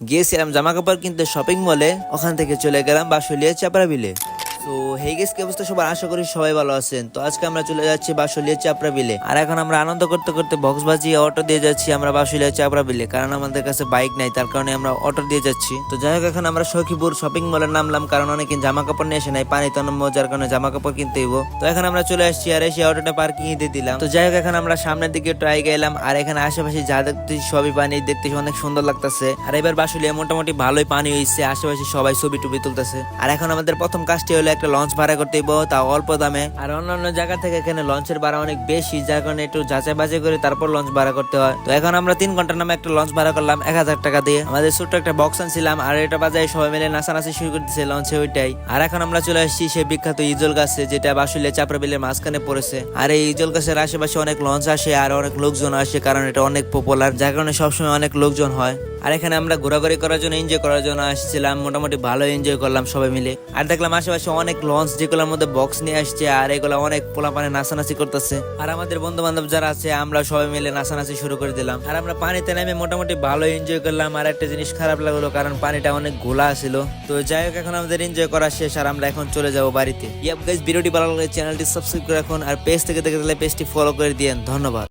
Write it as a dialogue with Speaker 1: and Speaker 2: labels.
Speaker 1: গিয়েছিলাম জামা কাপড় কিনতে শপিং মলে, ওখান থেকে চলে গেলাম বাঁশলিয়া চাপড়া বিলে। তো হেই গেস, কি অবস্থা সবার? আশা করি সবাই ভালো আছেন। তো আজকে আমরা চলে যাচ্ছি বাঁশলিয়া চাপড়া বিলে, আর এখন আমরা আনন্দ করতে করতে বক্স বাজিয়ে অটো দিয়ে যাচ্ছি আমরা বাঁশলিয়া চাপড়া বিলে, কারণ আমাদের কাছে বাইক নাই, তার কারণে আমরা অটো দিয়ে যাচ্ছি। তো যাই হোক, এখন আমরা সখীপুর শপিং মলে নামলাম, কারণ অনেকে জামা কাপড় নিয়ে এসে নাই, পানি তো মজার কারণে জামা কাপড় কিনতে হইব। তো এখন আমরা চলে আসছি আর এসে অটোটা পার্কিং দিয়ে দিলাম। তো যাই হোক, এখন আমরা সামনের দিকে ট্রাই গেলাম, আর এখানে আশেপাশে যা দেখতেছি সবই পানি, দেখতে অনেক সুন্দর লাগতেছে। আর এবার বাঁশলিয়া মোটামুটি ভালোই পানি হয়েছে, আশেপাশে সবাই ছবি টুবি তুলতেছে। আর এখন আমাদের প্রথম কাজটি হলো একটা লঞ্চ ভাড়া করতে হইব, তাও অল্প দামে। আর অন্যান্য জায়গা থেকে এখানে লঞ্চের ভাড়া অনেক বেশি, যার কারণে একটু যাচাই বাছাই করে তারপর লঞ্চ ভাড়া করতে হয়। তো এখন আমরা 3 ঘন্টার নামে একটা লঞ্চ ভাড়া করলাম 1000 টাকা দিয়ে। আমাদের ছোট্ট একটা বক্স আনছিলাম, আর এটা বাজায় সবাই মিলে নাচানাচি শুরু করতেছে লঞ্চে, ওইটাই। আর এখন আমরা চলে আসছি সেই বিখ্যাত ইজল গাছে, যেটা বাঁশলিয়া চাপড়া বিলের মাঝখানে পড়েছে। আর এই ইজল গাছের আশেপাশে অনেক লঞ্চ আসে আর অনেক লোকজন আসে, কারণ এটা অনেক পপুলার, যার কারণে সবসময় অনেক লোকজন হয়। আর এখানে আমরা ঘোরাঘুরি করার জন্য, এনজয় করার জন্য আসছিলাম, মোটামুটি ভালো এনজয় করলাম সবাই মিলে। আর দেখলাম আশেপাশে অনেক লঞ্চ, যেগুলোর মধ্যে বক্স নিয়ে আসছে, আর এগুলো অনেক পোলাপানে নাচানাচি করতেছে। আর আমাদের বন্ধু বান্ধব যারা আছে, আমরা সবাই মিলে নাচানাচি শুরু করে দিলাম। আর আমরা পানিতে নেমে মোটামুটি ভালো এনজয় করলাম। আর একটা জিনিস খারাপ লাগলো, কারণ পানিটা অনেক ঘোলা ছিল। তো যাই হোক, এখন আমাদের এনজয় করা শেষ, আর আমরা এখন চলে যাবো বাড়িতে। ইয়াপ গাইস, ভিডিওটি ভালো লাগলে চ্যানেলটি সাবস্ক্রাইব করে রাখুন, আর পেজ থেকে দেখে দিলে পেজটি ফলো করে দিয়েন। ধন্যবাদ।